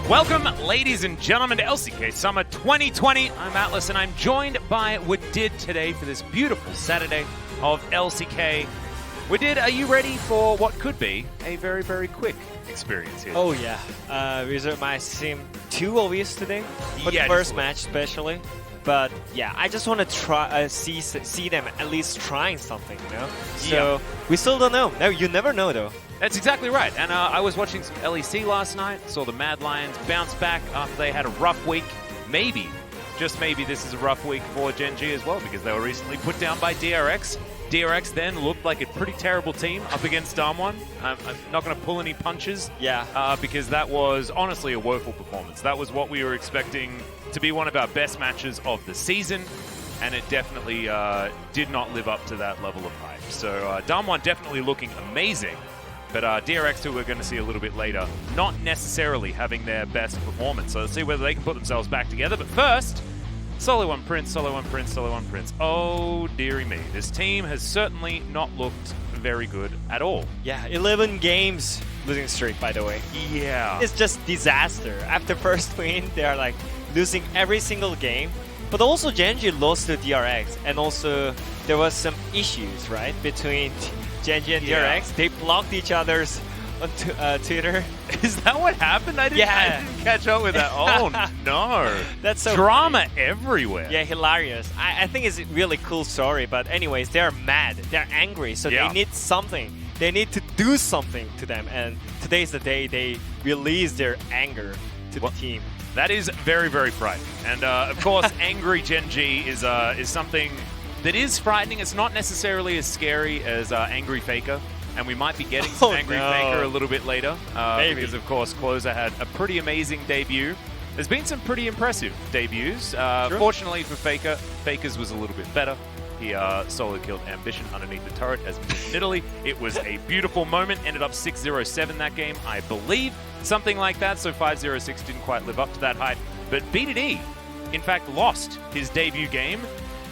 Welcome, ladies and gentlemen, to LCK Summer 2020. I'm Atlas, and I'm joined by Wadid today for this beautiful Saturday of LCK. Wadid, are you ready for what could be a very, very quick experience here? Oh yeah, reserve my Sim 2 always today for the first match especially. But yeah, I just want to try see them at least trying something, you know. So we still don't know. No, you never know though. That's exactly right. And I was watching some LEC last night, saw the Mad Lions bounce back after they had a rough week. Maybe, just maybe, this is a rough week for Gen.G as well, because they were recently put down by DRX. DRX then looked like a pretty terrible team up against Damwon. I'm not going to pull any punches, because that was honestly a woeful performance. That was what we were expecting to be one of our best matches of the season, and it definitely did not live up to that level of hype. So Damwon definitely looking amazing, but DRX, who we're going to see a little bit later, not necessarily having their best performance. So let's see whether they can put themselves back together. But first, SeolHaeOne Prince, SeolHaeOne Prince, SeolHaeOne Prince. Oh, dearie me. This team has certainly not looked very good at all. Yeah, 11 games losing streak, by the way. Yeah. It's just disaster. After first win, they are like losing every single game. But also Gen.G lost to DRX, and also there was some issues, right, between Gen.G and DRX. They blocked each other's on Twitter. Is that what happened? I didn't catch up with that. Oh no. That's so drama funny. Everywhere. Yeah, hilarious. I think it's a really cool story, but anyways, they're mad. They're angry, so they need something. They need to do something to them, and today's the day they release their anger to the team. That is very, very frightening. And of course, angry Gen.G is something that is frightening. It's not necessarily as scary as Angry Faker. And we might be getting some Angry Faker a little bit later. Because, of course, Closer had a pretty amazing debut. There's been some pretty impressive debuts. Fortunately for Faker, Faker's was a little bit better. He solo killed Ambition underneath the turret as in Italy. It was a beautiful moment. Ended up 6-0-7 that game, I believe. Something like that. So 5-0-6 didn't quite live up to that hype. But BDD, in fact, lost his debut game,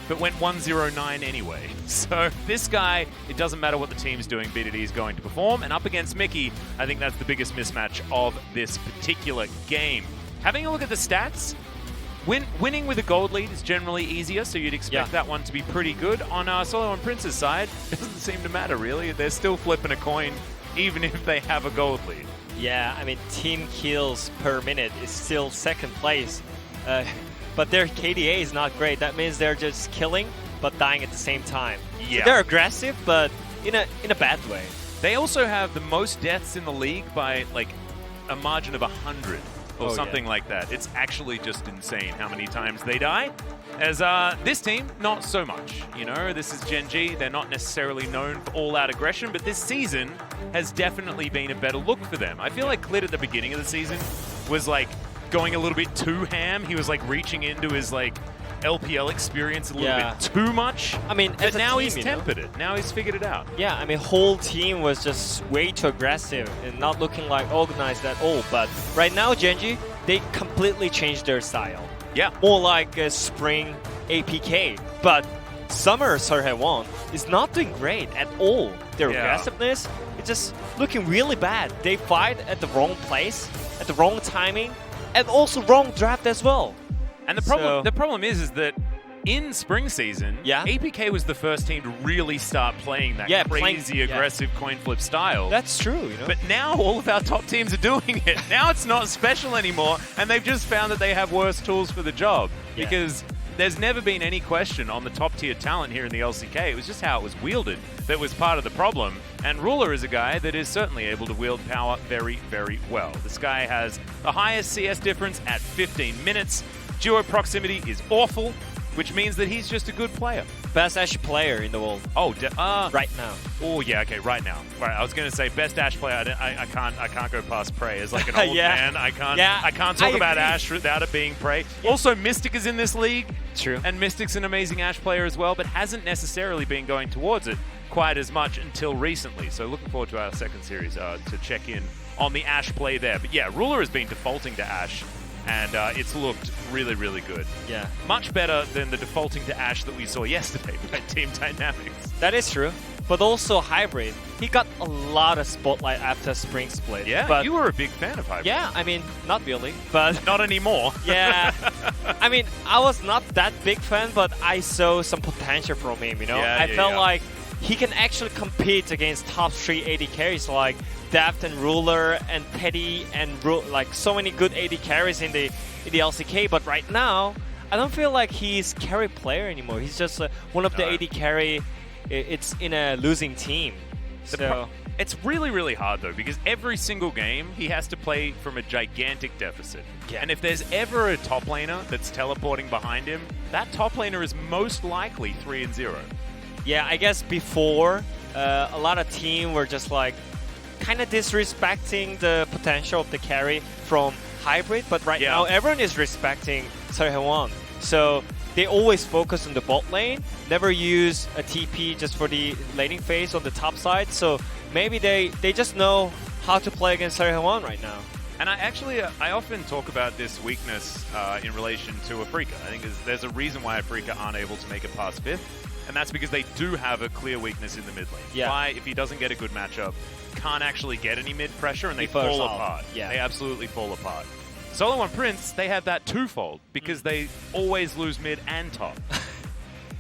but went 1-0-9 anyway. So this guy, it doesn't matter what the team's doing, BDD is going to perform. And up against Mickey, I think that's the biggest mismatch of this particular game. Having a look at the stats, winning with a gold lead is generally easier, so you'd expect that one to be pretty good. On SeolHaeOne Prince's side, it doesn't seem to matter, really. They're still flipping a coin, even if they have a gold lead. Yeah, I mean, team kills per minute is still second place. But their KDA is not great. That means they're just killing, but dying at the same time. Yeah. So they're aggressive, but in a bad way. They also have the most deaths in the league by, like, a margin of 100. Or something like that. It's actually just insane how many times they die. As this team, not so much. You know, this is Gen.G. They're not necessarily known for all-out aggression, but this season has definitely been a better look for them. I feel like Clit at the beginning of the season was like going a little bit too ham. He was like reaching into his like LPL experience a little bit too much. I mean, but now he's tempered it. Now he's figured it out. Yeah, I mean, whole team was just way too aggressive and not looking like organized at all. But right now, Gen.G, they completely changed their style. Yeah. More like a spring APK. But Summer SeolHaeOne is not doing great at all. Their aggressiveness is just looking really bad. They fight at the wrong place, at the wrong timing, and also wrong draft as well. And the problem is that in spring season, APK was the first team to really start playing that crazy aggressive coin flip style. That's true, you know. But now all of our top teams are doing it. Now it's not special anymore, and they've just found that they have worse tools for the job. Because there's never been any question on the top tier talent here in the LCK. It was just how it was wielded that was part of the problem. And Ruler is a guy that is certainly able to wield power very, very well. This guy has the highest CS difference at 15 minutes. Duo proximity is awful, which means that he's just a good player. Best Ashe player in the world. Oh, right now. Oh yeah, okay, right now. Right, I was gonna say best Ashe player. I can't go past Prey as like an old man. I can't talk about Ashe without it being Prey. Also, Mystic is in this league. True. And Mystic's an amazing Ashe player as well, but hasn't necessarily been going towards it quite as much until recently. So looking forward to our second series to check in on the Ashe play there. But yeah, Ruler has been defaulting to Ashe, and it's looked really, really good. Yeah. Much better than the defaulting to Ashe that we saw yesterday by Team Dynamics. That is true. but also Hybrid. He got a lot of spotlight after Spring Split. Yeah, but you were a big fan of Hybrid. yeah, I mean, not really, but Not anymore. yeah. I mean, I was not that big fan, but I saw some potential from him, you know? Yeah, I yeah, felt yeah. like he can actually compete against top 3 AD carries like Deft and Ruler and Teddy and like so many good AD carries in the LCK, but right now, I don't feel like he's carry player anymore. He's just one of the No. AD carry. It's in a losing team. So It's really, really hard, though, because every single game he has to play from a gigantic deficit. Yeah. And if there's ever a top laner that's teleporting behind him, that top laner is most likely 3-0. yeah, I guess before a lot of teams were just like kind of disrespecting the potential of the carry from Hybrid, but right Yeah. now everyone is respecting SeolHaeOne. So they always focus on the bot lane, never use a TP just for the laning phase on the top side. So maybe they just know how to play against SeolHaeOne right now. And I often talk about this weakness in relation to Afrika. I think there's a reason why Afrika aren't able to make it past 5th, and that's because they do have a clear weakness in the mid lane. Yeah. Why, if he doesn't get a good matchup, can't actually get any mid pressure, and they He falls fall off. apart. Yeah. They absolutely fall apart. SeolHaeOne Prince, they have that twofold, because they always lose mid and top.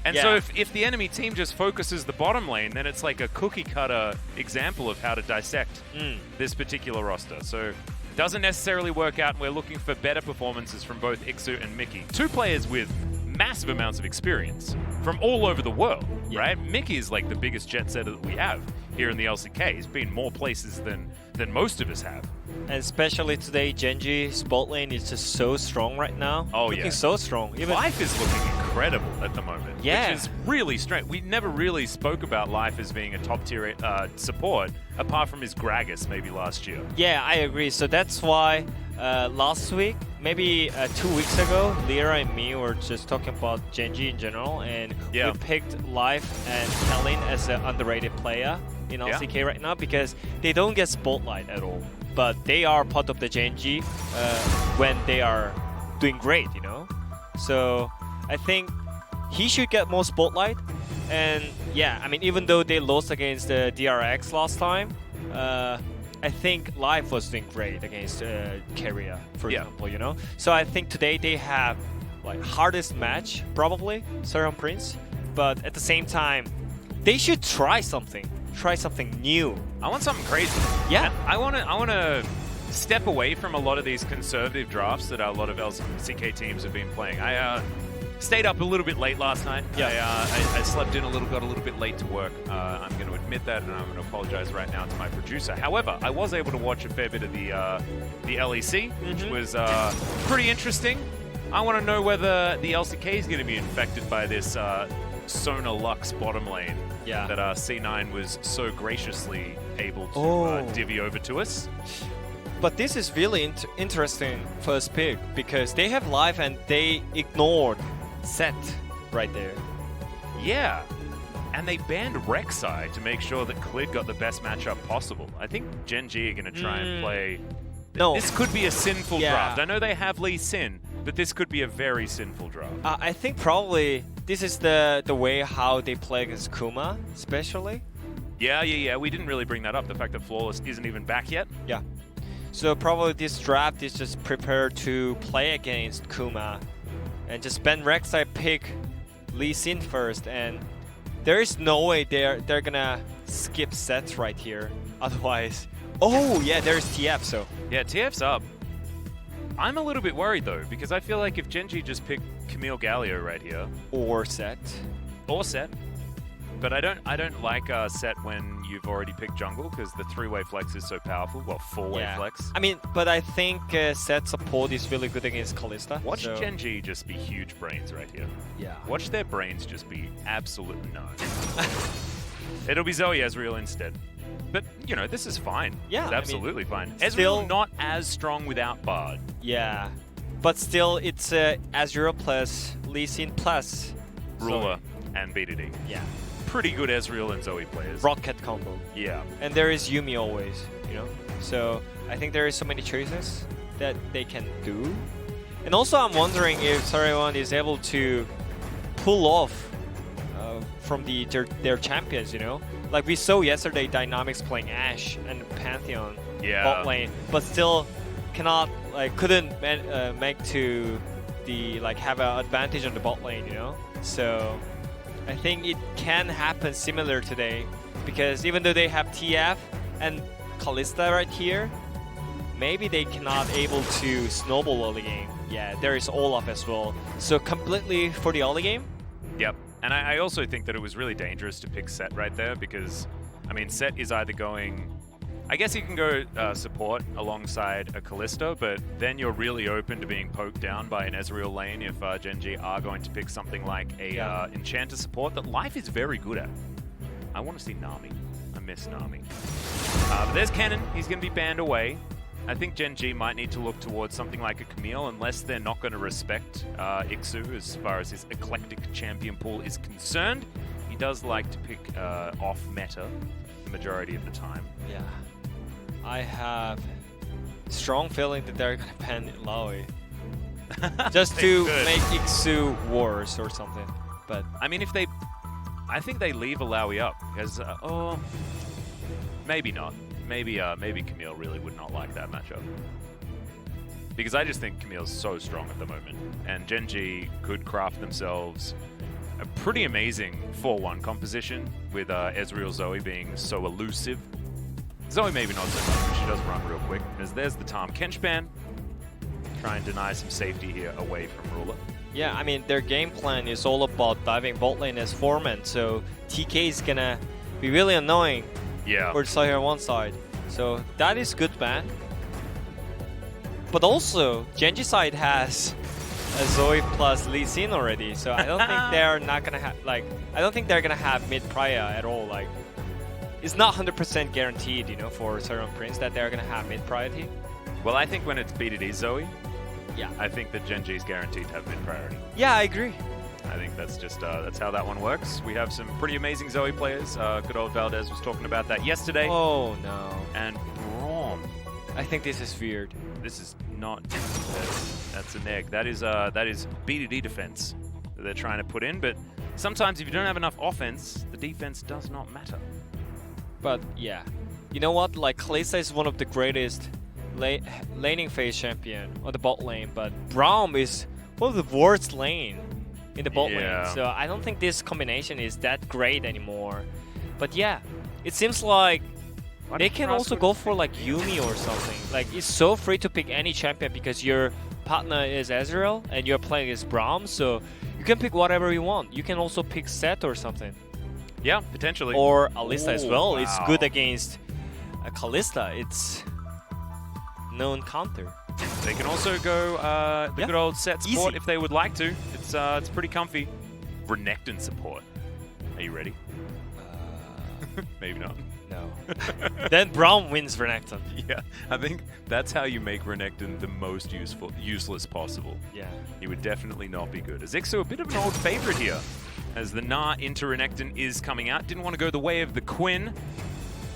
And so Yeah. if the enemy team just focuses the bottom lane, then it's like a cookie-cutter example of how to dissect this particular roster. So doesn't necessarily work out, and we're looking for better performances from both Ixu and Mickey. Two players with massive amounts of experience from all over the world, right? Mickey is like the biggest jet setter that we have here in the LCK. He's been more places than most of us have. And especially today, Gen.G's bot lane is just so strong right now. Oh, looking yeah. so strong. Even Life is looking incredible at the moment, Yeah. which is really strange. We never really spoke about Life as being a top-tier support, apart from his Gragas maybe last year. Yeah, I agree. So that's why last week, maybe 2 weeks ago, Lyra and me were just talking about Gen.G in general, and Yeah. we picked Life and Kellin as an underrated player in LCK right now because they don't get spotlight at all, but they are part of the Gen.G when they are doing great, you know? So I think he should get more spotlight. And yeah, I mean, even though they lost against the DRX last time, I think Life was doing great against Keria, for example, you know? So I think today they have like hardest match, probably, SeolHaeOne Prince. But at the same time, they should try something new. I want something crazy. Yeah. And I want to step away from a lot of these conservative drafts that a lot of LCK teams have been playing. I stayed up a little bit late last night. Yeah. I slept in got a little bit late to work. I'm going to admit that, and I'm going to apologize right now to my producer. However, I was able to watch a fair bit of the LEC, which was pretty interesting. I want to know whether the LCK is going to be infected by this Sona Lux bottom lane that C9 was so graciously able to divvy over to us. But this is really interesting first pick because they have Life and they ignored Set right there. Yeah, and they banned Rek'Sai to make sure that Klid got the best matchup possible. I think Gen.G are going to try and play... No. This could be a sinful Yeah. draft. I know they have Lee Sin, but this could be a very sinful draft. I think probably this is the way how they play against Kuma, especially. Yeah. We didn't really bring that up. The fact that Flawless isn't even back yet. Yeah. So probably this draft is just prepared to play against Kuma and just ban Rek'Sai, pick Lee Sin first, and there is no way they're gonna skip sets right here. Otherwise, oh yeah, there's TF. So yeah, TF's up. I'm a little bit worried though because I feel like if Gen.G just picked Camille Galio right here or Set. But I don't like Set when you've already picked jungle because the three-way flex is so powerful. Well, four-way flex. I mean, but I think Set support is really good against Kalista. Watch so. Gen.G just be huge brains right here. Yeah. Watch their brains just be absolute no. It'll be Zoe Ezreal instead. But, you know, this is fine. Yeah, It's absolutely fine. still- Ezreal not as strong without Bard. Yeah. But still, it's Azure plus Lee Sin plus Ruler Zoe. and BDD. Yeah. Pretty good Ezreal and Zoe players. Rocket combo. Yeah. And there is Yumi always, you know? So I think there is so many choices that they can do. And also I'm wondering if SeolHaeOne is able to pull off from their champions, you know? Like we saw yesterday, Dynamics playing Ashe and Pantheon Yeah. bot lane, but still cannot couldn't make to the have an advantage on the bot lane, you know. So I think it can happen similar today, because even though they have TF and Kalista right here, maybe they cannot able to snowball early game. Yeah, there is Olaf as well. So completely for the early game. Yep. And I also think that it was really dangerous to pick Set right there because, I mean, Set is either going... I guess you can go support alongside a Kalista, but then you're really open to being poked down by an Ezreal lane if Gen.G are going to pick something like a Enchanter support that Life is very good at. I want to see Nami. I miss Nami. But there's Kennen. He's going to be banned away. I think Gen.G might need to look towards something like a Camille unless they're not going to respect Ixu as far as his eclectic champion pool is concerned. He does like to pick off meta the majority of the time. Yeah. I have strong feeling that they're gonna ban Laoi. Just to make Ixu worse or something. But I mean, if they... I think they leave Alawi up because... oh... Maybe not. Maybe Camille really would not like that matchup. Because I just think Camille's so strong at the moment. And Gen.G could craft themselves a pretty amazing 4-1 composition with Ezreal Zoe being so elusive. Zoe maybe not so much, but she does run real quick. As there's the Tahm Kench ban. Try and deny some safety here away from Ruler. yeah, I mean, their game plan is all about diving bot lane as foreman, so TK is gonna be really annoying for the SeolHaeOne side. So that is good ban. But also, Gen.G side has a Zoe plus Lee Sin already, so I don't think they're not gonna have I don't think they're gonna have mid prior at all. Like, it's not 100% guaranteed, you know, for SeolHaeOne Prince that they're gonna have mid priority. Well, I think when it's BDD Zoe, yeah, I think that Gen.G is guaranteed to have mid priority. Yeah, I agree. I think that's just that's how that one works. We have some pretty amazing Zoe players. Good old Valdez was talking about that yesterday. Oh no! And Braum. I think this is weird. This is not. That's an egg. That is BDD defense that they're trying to put in. But sometimes if you don't have enough offense, the defense does not matter. But yeah, you know what? Like, Kalista is one of the greatest laning phase champion on the bot lane, but Braum is one of the worst lane in the bot lane. So I don't think this combination is that great anymore. But yeah, it seems like they can also go for like Yuumi or something. Like, it's so free to pick any champion because your partner is Ezreal and you're playing as Braum, so you can pick whatever you want. You can also pick Sett or something. Yeah, potentially. Or Alista as well. Wow. It's good against a Kalista. It's known counter. They can also go the good old Sett support if they would like to. It's pretty comfy. Renekton support. Are you ready? Maybe not. No. Then Braum wins Renekton. Yeah, I think that's how you make Renekton the most useless possible. Yeah. He would definitely not be good. Azixu, a bit of an old favorite here, as the Gnar into Renekton is coming out. Didn't want to go the way of the Quinn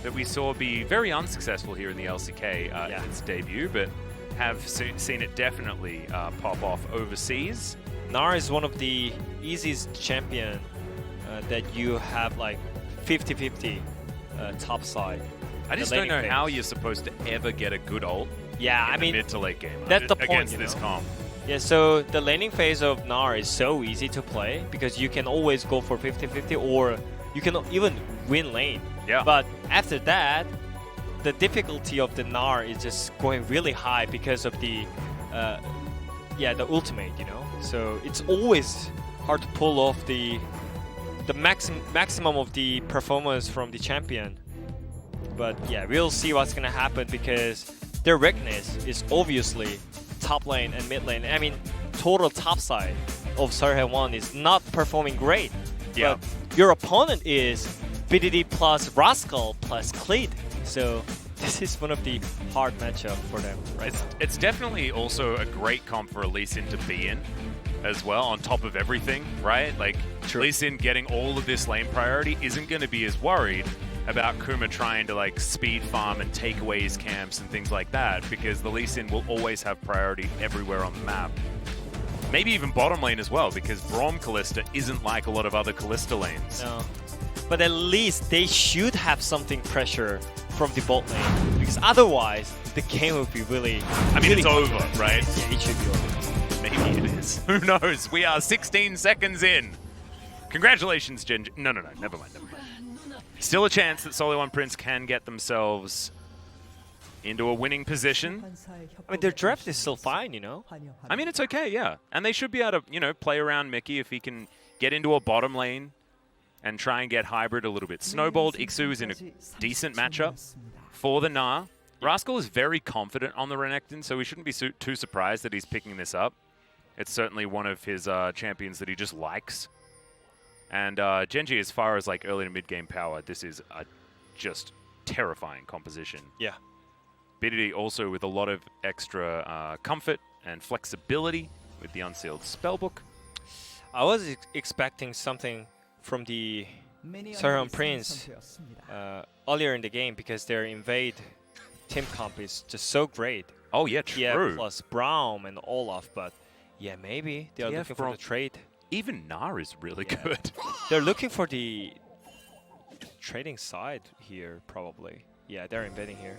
that we saw be very unsuccessful here in the LCK in its debut, but have seen it definitely pop off overseas. Gnar is one of the easiest champion that you have like 50-50 top side. I just don't know how you're supposed to ever get a good ult in the mid to late game that's the point, against this comp. Yeah, so the laning phase of Gnar is so easy to play because you can always go for 50-50 or you can even win lane. Yeah. But after that, the difficulty of the Gnar is just going really high because of the the ultimate, you know. So it's always hard to pull off the maximum of the performance from the champion. But yeah, we'll see what's gonna happen because their weakness is obviously top lane and mid lane. I mean, total top side of SeolHaeOne is not performing great. Yeah. But your opponent is BDD plus Rascal plus Cleat. So this is one of the hard matchup for them, right? It's definitely also a great comp for a Lee Sin to be in as well, on top of everything, right? Like, Lee Sin getting all of this lane priority isn't going to be as worried about Kuma trying to like speed farm and take away his camps and things like that, because the Lee Sin will always have priority everywhere on the map. Maybe even bottom lane as well, because Braum Kalista isn't like a lot of other Kalista lanes. No. but at least they should have something pressure from the bot lane, because otherwise the game would be really. I mean, really it's over, right? Yeah, it should be over. Maybe it is. Who knows? We are 16 seconds in. Congratulations, Gen.G. No, never mind. Still a chance that SeolHaeOne Prince can get themselves into a winning position. I mean, their draft is still fine, you know? I mean, it's okay, yeah. And they should be able to, you know, play around Mickey if he can get into a bottom lane and try and get hybrid a little bit. Snowballed, Ixu is in a decent matchup for the Gnar. Rascal is very confident on the Renekton, so we shouldn't be too surprised that he's picking this up. It's certainly one of his champions that he just likes. And Gen.G, as far as like early to mid-game power, this is a just terrifying composition. Yeah. BDD also with a lot of extra comfort and flexibility with the Unsealed Spellbook. I was expecting something from the SeolHaeOne Prince earlier in the game, because their invade team comp is just so great. Oh yeah, true. Yeah, plus Braum and Olaf, but yeah, maybe they are looking for the trade. Even Gnar is really good. They're looking for the trading side here, probably. Yeah, they're invading here.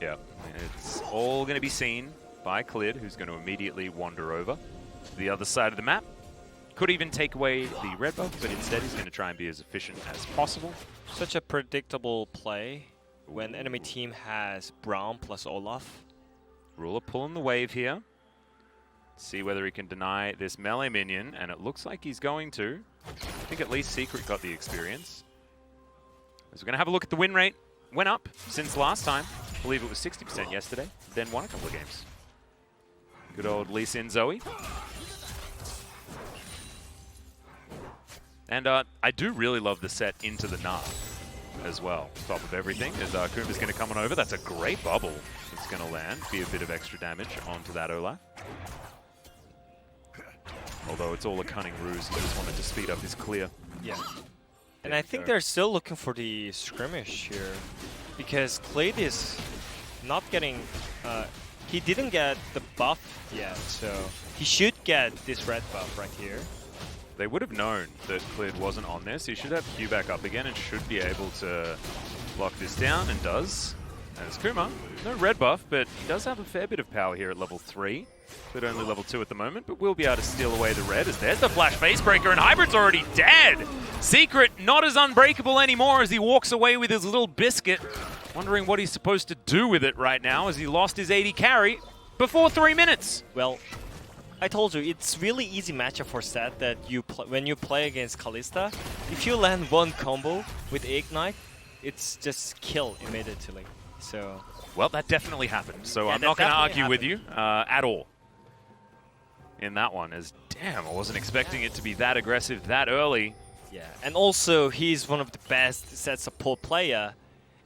Yeah, it's all going to be seen by Clid, who's going to immediately wander over to the other side of the map. Could even take away the red buff, but instead he's going to try and be as efficient as possible. Such a predictable play when enemy team has Braum plus Olaf. Ruler pulling the wave here. See whether he can deny this melee minion, and it looks like he's going to. I think at least Secret got the experience. So we're going to have a look at the win rate. Went up since last time. I believe it was 60% yesterday, then won a couple of games. Good old Lee Sin Zoe. And I do really love the set into the Gnar as well. Top of everything, as Kuma's going to come on over. That's a great bubble that's going to land. Be a bit of extra damage onto that Olaf. Although it's all a cunning ruse, he just wanted to speed up his clear. Yeah. And I think they're still looking for the skirmish here, because Clade is not getting... he didn't get the buff yet, so he should get this red buff right here. They would have known that Clid wasn't on this. He should have Q back up again and should be able to lock this down, and does. As Kuma, no red buff, but he does have a fair bit of power here at level 3. Clid only level 2 at the moment, but will be able to steal away the red, as there's the flash facebreaker, and Hybrid's already dead! Secret not as unbreakable anymore as he walks away with his little biscuit, wondering what he's supposed to do with it right now, as he lost his 80 carry before 3 minutes. Well, I told you, it's really easy matchup for Stat that when you play against Kalista, if you land one combo with Ignite, it's just kill immediately. So, well, that definitely happened, so yeah, I'm not going to argue with you at all in that one, as damn, I wasn't expecting it to be that aggressive that early. Yeah, and also he's one of the best set support player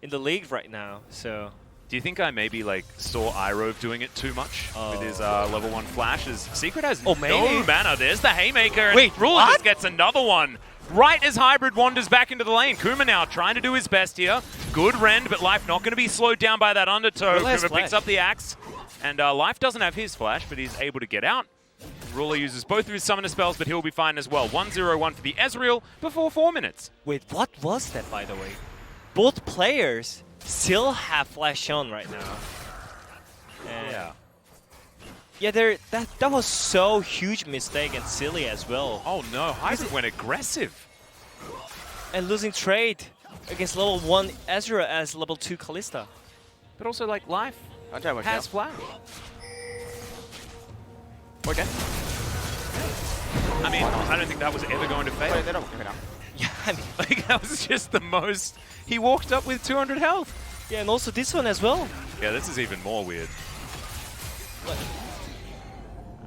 in the league right now, so... Do you think I maybe like saw Irove doing it too much with his level 1 flash? As Secret has no mana. There's the Haymaker. Wait, Ruler just gets another one. Right as Hybrid wanders back into the lane. Kuma now trying to do his best here. Good rend, but Life not going to be slowed down by that undertow. Kuma picks up the axe. And Life doesn't have his flash, but he's able to get out. Ruler uses both of his summoner spells, but he'll be fine as well. 1-0-1 for the Ezreal before 4 minutes. Wait, what was that, by the way? Both players still have flash on right now. And yeah, that was so huge mistake and silly as well. Oh no, Hybrid went aggressive. And losing trade against level 1 Ezra as level 2 Kalista. But also like Life has flash. Okay. I mean, I don't think that was ever going to fail. Yeah, I mean, like, that was just the most... He walked up with 200 health. Yeah, and also this one as well. Yeah, this is even more weird. I'm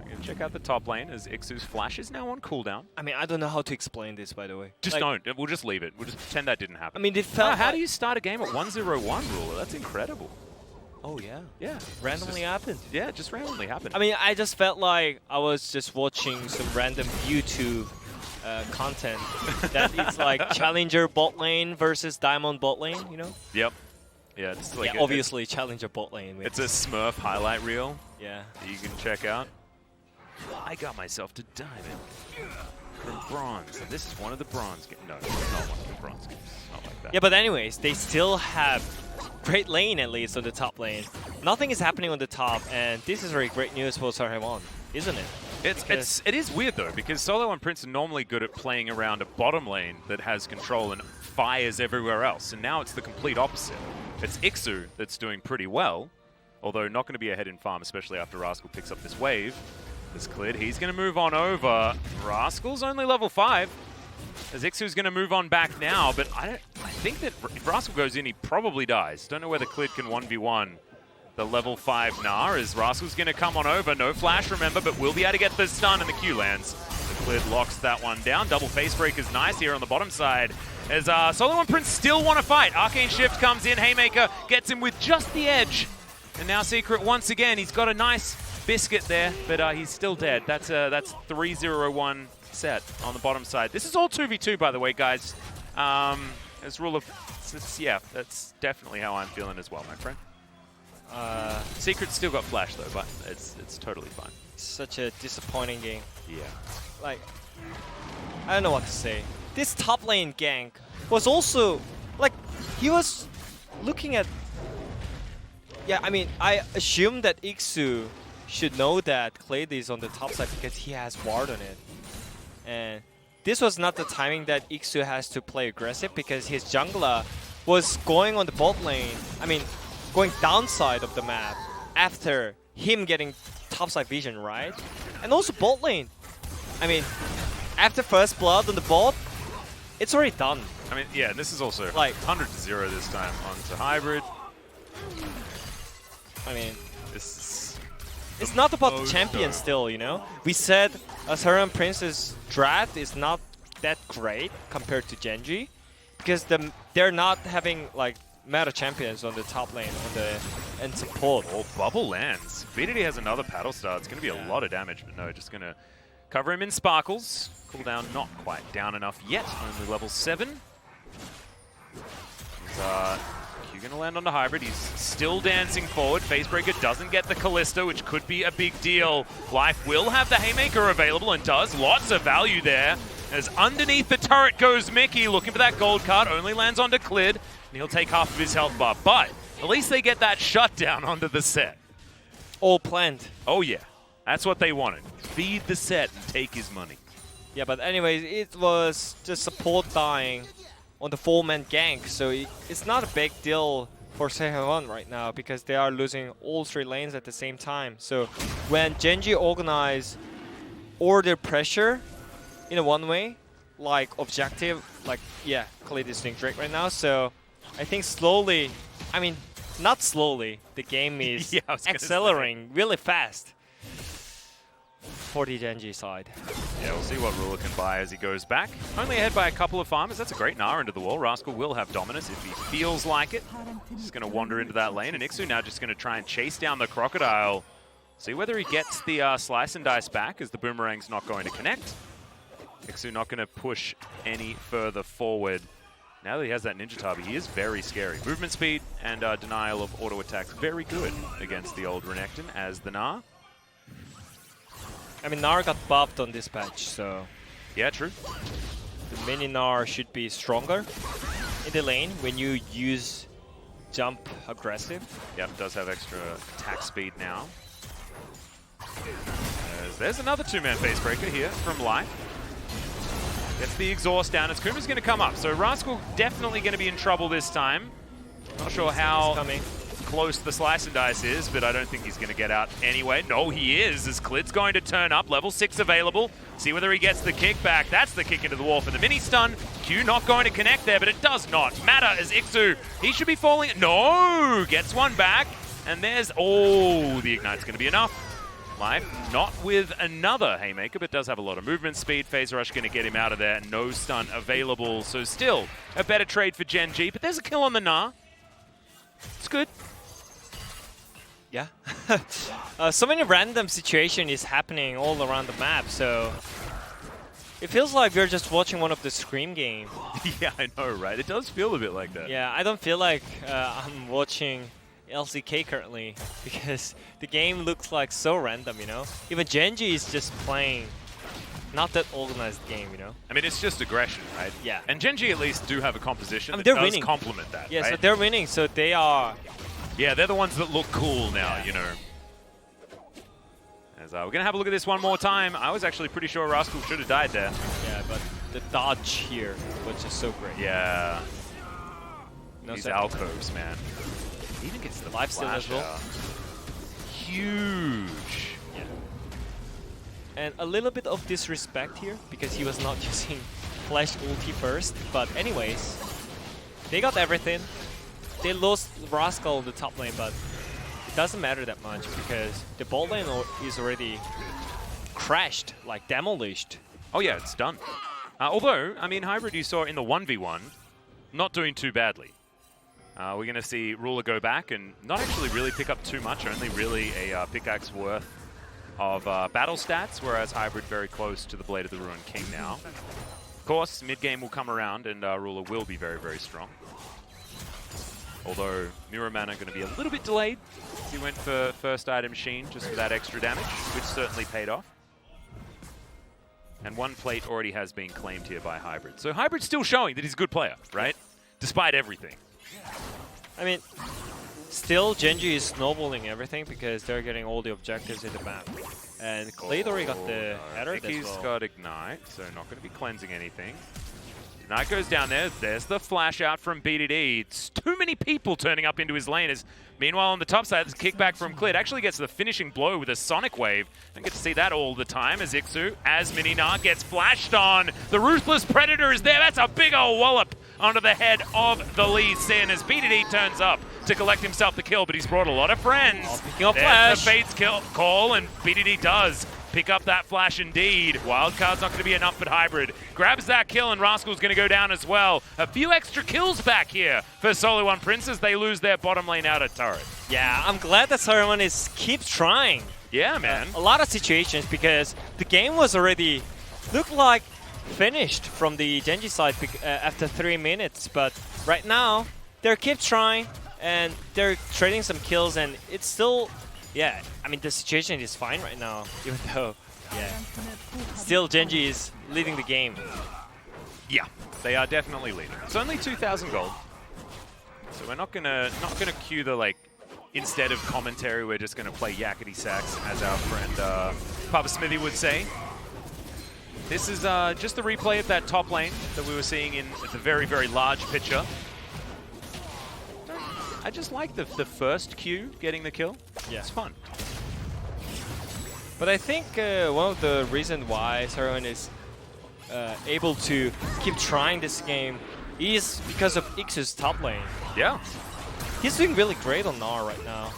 going to check out the top lane as Ixu's flash is now on cooldown. I mean, I don't know how to explain this, by the way. Just don't. We'll just leave it. We'll just pretend that didn't happen. I mean, it felt how do you start a game at 1-0-1, Ruler? That's incredible. Oh, yeah. Yeah. Randomly happened. Yeah, just randomly happened. I mean, I just felt like I was just watching some random YouTube content that it's like Challenger bot lane versus Diamond bot lane, you know? Yep. Yeah, it's like obviously Challenger bot lane. It's a Smurf highlight reel. Yeah. That you can check out. I got myself to Diamond. from bronze. And this is one of the bronze games. No, it's not one of the bronze games. Not like that. Yeah, but anyways, they still have great lane at least on the top lane. Nothing is happening on the top, and this is very great news for SeolHaeOne, isn't it? It is weird though, because Solo and Prince are normally good at playing around a bottom lane that has control and fires everywhere else, and now it's the complete opposite. It's Ixu that's doing pretty well, although not going to be ahead in farm, especially after Rascal picks up this wave. This cleared, he's going to move on over. Rascal's only level 5, as Ixu's going to move on back now, but I think that if Rascal goes in, he probably dies. Don't know whether Clid can 1v1 the level 5 Gnar, as Rascal's going to come on over. No flash, remember, but will be able to get the stun, and the Q lands. The Clid locks that one down. Double face break is nice here on the bottom side, as Solo and Prince still want to fight. Arcane Shift comes in, Haymaker gets him with just the edge. And now Secret once again, he's got a nice biscuit there, but he's still dead. That's 3-0-1 set on the bottom side. This is all 2v2, by the way, guys. As rule of, yeah, that's definitely how I'm feeling as well, my friend. Secret's still got flash though, but it's totally fine. Such a disappointing game. Yeah. Like, I don't know what to say. This top lane gank was also, like, he was looking at... Yeah, I mean, I assume that Ixu should know that Clade is on the top side because he has ward on it. And this was not the timing that Ixu has to play aggressive, because his jungler was going on the bot lane, I mean, going downside of the map after him getting topside vision, right? And also bot lane. I mean, after first blood on the bot, it's already done. I mean, yeah, this is also like 100-0 this time onto Hybrid. I mean, it's not about the champion still, you know? We said SeolHaeOne Prince's draft is not that great compared to Gen.G, because they're not having like meta champions on the top lane and support. Oh, bubble lands. BDD has another paddle star. It's going to be a lot of damage, but no, just going to cover him in sparkles. Cooldown not quite down enough yet. Only level 7. Q going to land on the Hybrid. He's still dancing forward. Facebreaker doesn't get the Kalista, which could be a big deal. Life will have the Haymaker available and does. Lots of value there. As underneath the turret goes Mickey, looking for that gold card. Only lands onto Clid, and he'll take half of his health bar. But at least they get that shutdown onto the set. All planned. Oh yeah, that's what they wanted. Feed the set and take his money. Yeah, but anyways, it was just support dying on the 4-man gank, so it's not a big deal for SeolHaeOne right now, because they are losing all 3 lanes at the same time. So when Gen.G organize order pressure in a one-way, like objective, like, yeah, Khalid is doing great right now, so I think slowly, I mean, not slowly, the game is yeah, accelerating really fast for the Gen.G side. Yeah, we'll see what Ruler can buy as he goes back. Only ahead by a couple of farmers. That's a great Gnar into the wall. Rascal will have dominance if he feels like it. Just going to wander into that lane, and Ixu now just going to try and chase down the Crocodile. See whether he gets the slice and dice back, as the boomerang's not going to connect. Ixu not going to push any further forward. Now that he has that Ninja Tabi, he is very scary. Movement speed and denial of auto attacks, very good against the old Renekton as the Gnar. I mean, Gnar got buffed on this patch, so... Yeah, true. The mini Gnar should be stronger in the lane when you use jump aggressive. Yep, does have extra attack speed now. There's another 2-man Facebreaker here from Life. Gets the exhaust down as Kuma's going to come up. So Rascal definitely going to be in trouble this time. Not sure how close the slice and dice is, but I don't think he's going to get out anyway. No, he is, as Clid's going to turn up. Level 6 available. See whether he gets the kickback. That's the kick into the wall for the mini stun. Q not going to connect there, but it does not matter as Ixu, he should be falling. No! Gets one back. And there's, oh, the Ignite's going to be enough. Life not with another Haymaker, but does have a lot of movement speed. Phase Rush going to get him out of there. No stun available. So still a better trade for Gen.G, but there's a kill on the Gnar. It's good. Yeah. So many random situation is happening all around the map, so it feels like we're just watching one of the Scream games. Yeah, I know, right? It does feel a bit like that. Yeah, I don't feel like I'm watching LCK currently, because the game looks like so random, you know? Even Gen.G is just playing not that organized game, you know? I mean, it's just aggression, right? Yeah. And Gen.G at least do have a composition that they're does winning. complement that, Yeah, right? so they're winning, so they are... Yeah, they're the ones that look cool now, you know. As we're going to have a look at this one more time. I was actually pretty sure Rascal should have died there. Yeah, but the dodge here was just so great. Yeah. No These second. alcoves, man. He even gets the Life steal as well. out. Huge. Yeah. And a little bit of disrespect here, because he was not using flash ulti first. But anyways, they got everything. They lost Rascal in the top lane, but it doesn't matter that much because the bot lane is already crashed, like demolished. Oh yeah, it's done. Although, I mean, Hybrid you saw in the 1v1, not doing too badly. We're going to see Ruler go back and not actually really pick up too much, only really a pickaxe worth of battle stats, whereas Hybrid very close to the Blade of the Ruined King now. Of course, mid-game will come around and Ruler will be very, very strong. Although Mirror Mana going to be a little bit delayed. He went for first item Sheen just for that extra damage, which certainly paid off. And one plate already has been claimed here by Hybrid. So Hybrid's still showing that he's a good player, right? Despite everything. I mean, still Gen.G is snowballing everything because they're getting all the objectives in the map. And Clade already got the header as Nicky's well. got Ignite, so not going to be cleansing anything. Ignite goes down there. There's the flash out from BDD. It's too many people turning up into his lane. Meanwhile, on the top side, there's a kickback from Clid. Actually gets the finishing blow with a Sonic Wave. Don't get to see that all the time as Ixu, as Minina gets flashed on. The Ruthless Predator is there. That's a big old wallop onto the head of the Lee Sin as BDD turns up to collect himself the kill, but he's brought a lot of friends. Oh, picking up There's flash. the Fate's call, and BDD does pick up that flash indeed. Wildcard's not going to be enough, but Hybrid grabs that kill, and Rascal's going to go down as well. A few extra kills back here for SeolHaeOne Princes. They lose their bottom lane out at turret. Yeah, I'm glad that SeolHaeOne keeps trying. Yeah, man. A lot of situations because the game was already looked like finished from the Gen.G side after 3 minutes, but right now they keep trying and they're trading some kills, and it's still, yeah, I mean the situation is fine right now, even though, yeah, still Gen.G is leading the game. Yeah, they are definitely leading. It's only 2,000 gold, so we're not gonna cue the like. Instead of commentary, we're just gonna play yakety sax, as our friend Papa Smithy would say. This is just the replay of that top lane that we were seeing in the very, very large picture. I just like the first Q getting the kill. Yeah, it's fun. But I think one of the reasons why SeolHaeOne is able to keep trying this game is because of Ixu's top lane. Yeah. He's doing really great on Gnar right now.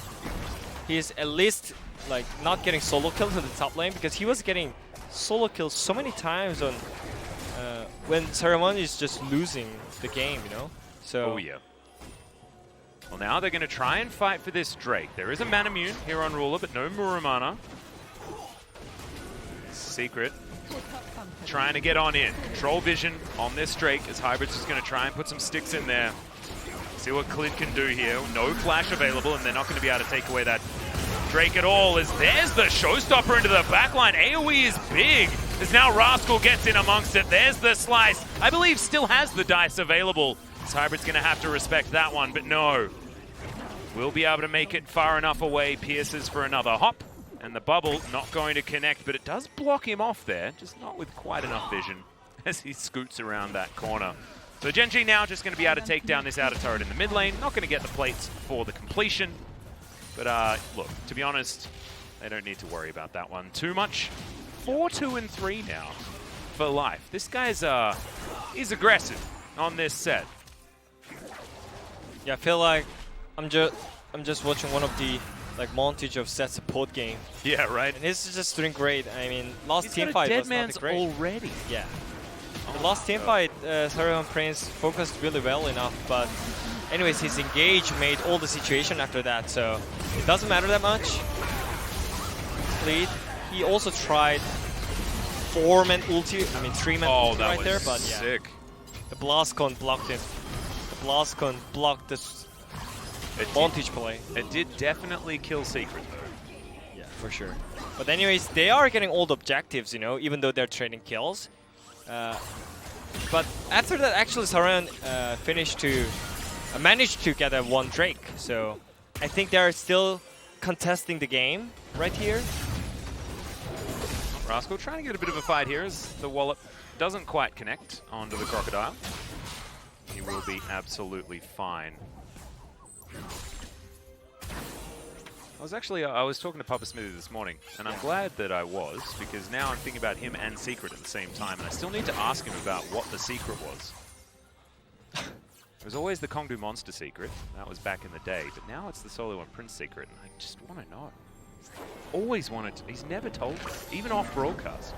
He's at least like not getting solo kills in the top lane because he was getting solo kills so many times on when SeolHaeOne is just losing the game, you know? So oh yeah. Well, now they're going to try and fight for this Drake. There is a Manamune here on Ruler, but no Muramana. Secret. Trying to get on in. Control vision on this Drake as Hybrid's just going to try and put some sticks in there. See what Clid can do here. No flash available, and they're not going to be able to take away that Drake at all. As there's the showstopper into the backline. AoE is big. As now Rascal gets in amongst it. There's the slice. I believe still has the dice available. So Hybrid's going to have to respect that one, but no. We'll be able to make it far enough away. Pierces for another hop. And the bubble not going to connect, but it does block him off there. Just not with quite enough vision as he scoots around that corner. So Gen.G now just going to be able to take down this outer turret in the mid lane. Not going to get the plates for the completion. But look, to be honest, they don't need to worry about that one too much. 4-2-3 now for life. This guy's he's aggressive on this set. yeah, I feel like I'm just watching one of the like montage of set support game. Yeah, right. And he's just doing great. I mean, last He's team got a fight dead was man's not great. already. Yeah. The last team fight, SeolHaeOne Prince focused really well enough, but anyways, his engage made all the situation after that, so it doesn't matter that much. Lead. He also tried 4-man ulti, I mean 3-man ulti right there, but yeah. Sick. The Blastcon blocked him. The Blastcon blocked the montage play. It did definitely kill Secret though. Yeah, for sure. But anyways, they are getting all the objectives, you know, even though they're trading kills. But after that, actually, SeolHaeOne managed to get a 1 Drake. So I think they're still contesting the game right here. Rascal trying to get a bit of a fight here as the wallop doesn't quite connect onto the Crocodile. He will be absolutely fine. I was talking to Papa Smithy this morning, and I'm glad that I was, because now I'm thinking about him and Secret at the same time, and I still need to ask him about what the secret was. It was always the Kongdu Monster secret, that was back in the day, but now it's the SeolHaeOne Prince secret, and I just want to know. Always wanted to, he's never told me, even off broadcast.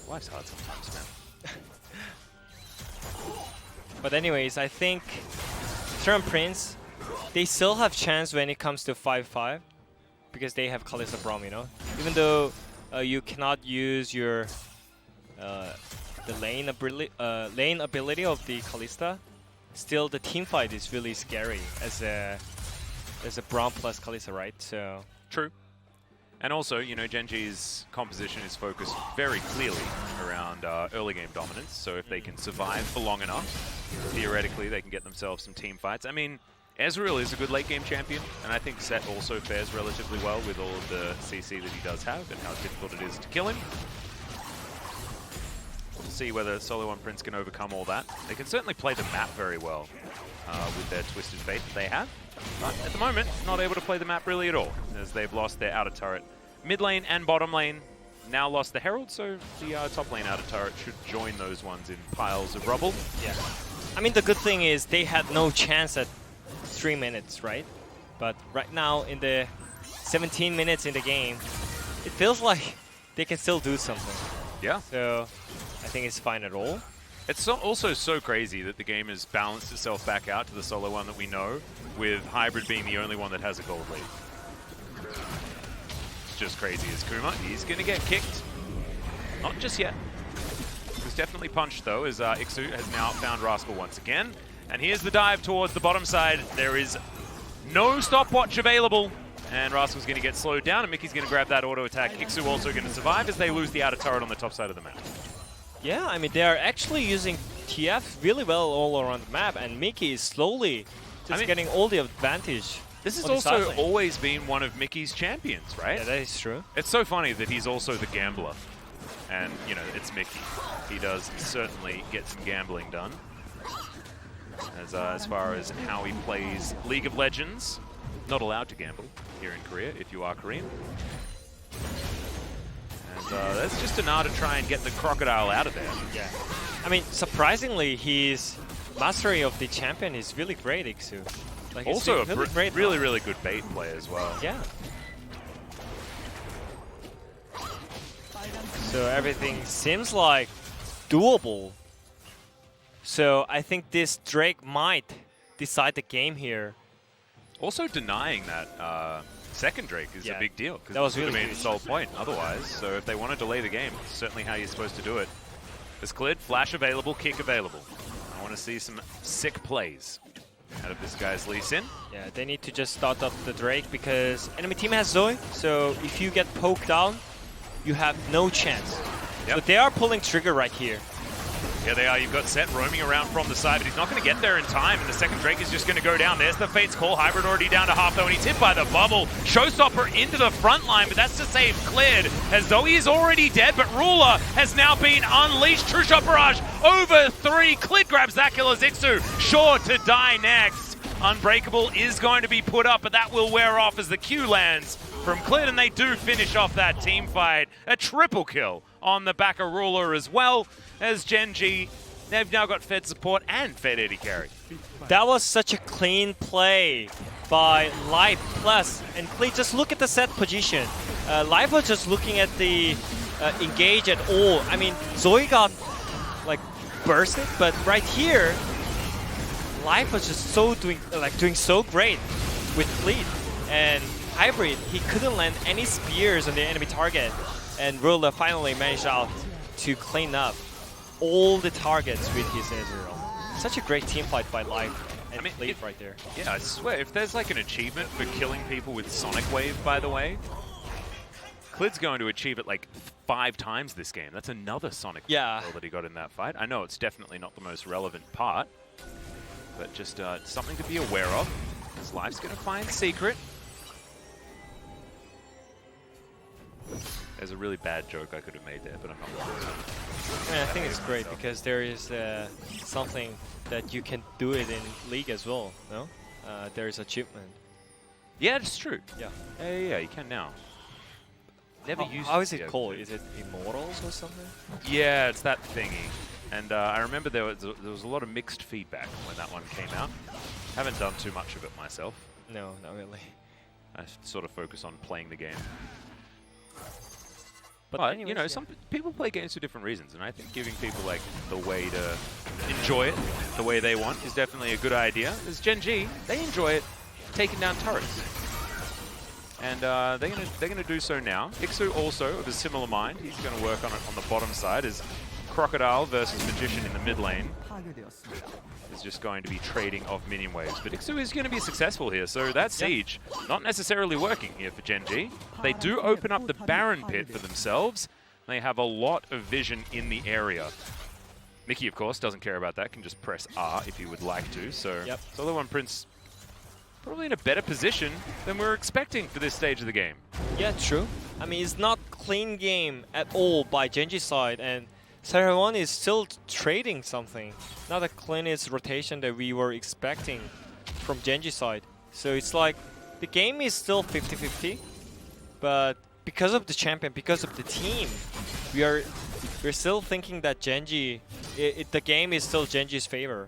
Life's hard sometimes, man. But anyways, I think SeolHaeOne Prince, they still have chance when it comes to 5-5 because they have Kalista Braum, you know. Even though you cannot use your the lane ability of the Kalista, still the team fight is really scary as a Braum plus Kalista, right? So true. And also, you know, Gen.G's composition is focused very clearly around early game dominance. So if they can survive for long enough, theoretically they can get themselves some team fights. I mean, Ezreal is a good late game champion, and I think Set also fares relatively well with all of the CC that he does have and how difficult it is to kill him. We'll see whether SeolHaeOne Prince can overcome all that. They can certainly play the map very well with their Twisted Fate that they have. But at the moment, not able to play the map really at all, as they've lost their outer turret. Mid lane and bottom lane now lost the Herald, so the top lane outer turret should join those ones in piles of rubble. Yeah. I mean, the good thing is they had no chance at 3 minutes, right? But right now, in the 17 minutes in the game, it feels like they can still do something. Yeah. So I think it's fine at all. It's also so crazy that the game has balanced itself back out to the SeolHaeOne that we know, with Hybrid being the only one that has a gold lead. It's just crazy as Kuma. He's going to get kicked. Not just yet. He's definitely punched, though, as Ixu has now found Rascal once again. And here's the dive towards the bottom side. There is no stopwatch available. And Rascal's going to get slowed down, and Mickey's going to grab that auto attack. Ixu also going to survive as they lose the outer turret on the top side of the map. Yeah, I mean, they are actually using TF really well all around the map, and Mickey is slowly just getting all the advantage. This has also always been one of Mickey's champions, right? Yeah, that is true. It's so funny that he's also the gambler. And, you know, it's Mickey. He does certainly get some gambling done. As far as how he plays League of Legends, not allowed to gamble here in Korea if you are Korean. And that's just enough to try and get the Crocodile out of there. Yeah. I mean, surprisingly, his mastery of the champion is really great, Ixu. Like, also a really good bait play as well. Yeah. So everything seems like doable. So I think this Drake might decide the game here. Also denying that second Drake is a big deal, because that was really really the sole point otherwise. So if they want to delay the game, it's certainly how you're supposed to do it. It's cleared, flash available, kick available. I want to see some sick plays out of this guy's Lee Sin. Yeah, they need to just start up the Drake because enemy team has Zoe. So if you get poked down, you have no chance. Yep. So they are pulling trigger right here. Yeah, they are. You've got Set roaming around from the side, but he's not going to get there in time, and the second Drake is just going to go down. There's the Fate's Call. Hybrid already down to half, though, and he's hit by the bubble. Showstopper into the front line, but that's to save cleared, as Zoe is already dead, but Ruler has now been unleashed. True Shot Barrage over 3. Clid grabs that kill as Ixu, sure to die next. Unbreakable is going to be put up, but that will wear off as the Q lands from Clid, and they do finish off that team fight. A triple kill on the back of Ruler as well, as Gen.G, they've now got Fed support and Fed Eddie carry. That was such a clean play by Life Plus, and Clid, just look at the set position. Life was just looking at the engage at all. I mean, Zoe got like bursted, but right here, Life was just doing so great with Clid. And Hybrid, he couldn't land any spears on the enemy target, and Ruler finally managed out to clean up all the targets with his Ezreal. Such a great team fight by Life. and leave right there. Yeah, I swear, if there's like an achievement for killing people with Sonic Wave, by the way, Clid's going to achieve it like 5 times this game. That's another Sonic Wave that he got in that fight. I know it's definitely not the most relevant part, but just something to be aware of. His life's going to find Secret. There's a really bad joke I could have made there, but I'm not going to. I think it's great because there is something that you can do it in League as well, no? There's achievement. Yeah, it's true. Yeah. Yeah, you can now. Never used How is it called? Is it Immortals or something? Yeah, it's that thingy. And I remember there was a lot of mixed feedback when that one came out. Haven't done too much of it myself. No, not really. I sort of focus on playing the game. But anyways, you know, some people play games for different reasons, and I think giving people like the way to enjoy it the way they want is definitely a good idea. As Gen.G, they enjoy it taking down turrets, and they're gonna do so now. Ixu also of a similar mind. He's gonna work on it on the bottom side as Crocodile versus Magician in the mid lane is just going to be trading off minion waves. But Ixu is going to be successful here, so that siege not necessarily working here for Gen.G. They do open up the Baron pit for themselves. They have a lot of vision in the area. Mickey, of course, doesn't care about that, can just press R if he would like to. So SeolHaeOne Prince probably in a better position than we were expecting for this stage of the game. Yeah, true. I mean, it's not clean game at all by Gen.G's side, and SeolHaeOne is still trading something. Not the cleanest rotation that we were expecting from Gen.G's side. So it's like the game is still 50-50, but because of the champion, because of the team, we're still thinking that Gen.G, the game is still Gen.G's favor.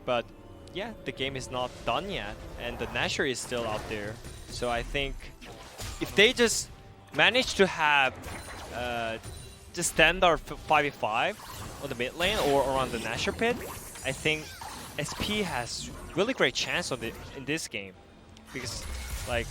But yeah, the game is not done yet, and the Nasher is still out there. So I think if they just manage to have just standard 5v5 on the mid lane or on the Nasher pit, I think SP has really great chance on in this game, because like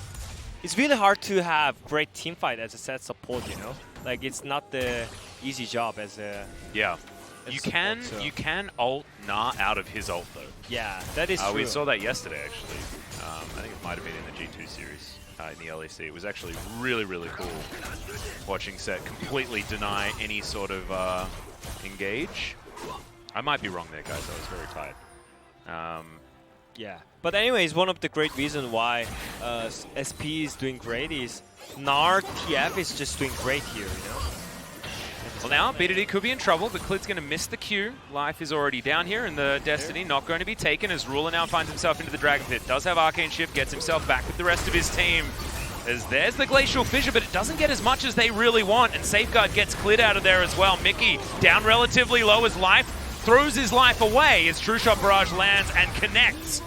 it's really hard to have great team fight as a set support, you know. Like it's not the easy job as a You can ult Nah out of his ult though. Yeah, that is true. We saw that yesterday actually. I think it might have been in the G2 series. In the LEC. It was actually really, really cool watching Set completely deny any sort of engage. I might be wrong there, guys. I was very tired. Yeah, but anyways, one of the great reasons why SP is doing great is Gnar TF is just doing great here, you know? Well, now BDD could be in trouble, but Clid's going to miss the Q. Life is already down here, and the Destiny not going to be taken as Ruler now finds himself into the Dragon Pit. Does have Arcane Shift, gets himself back with the rest of his team. As there's the Glacial Fissure, but it doesn't get as much as they really want, and Safeguard gets cleared out of there as well. Mickey down relatively low as Life, throws his life away as True Shot Barrage lands and connects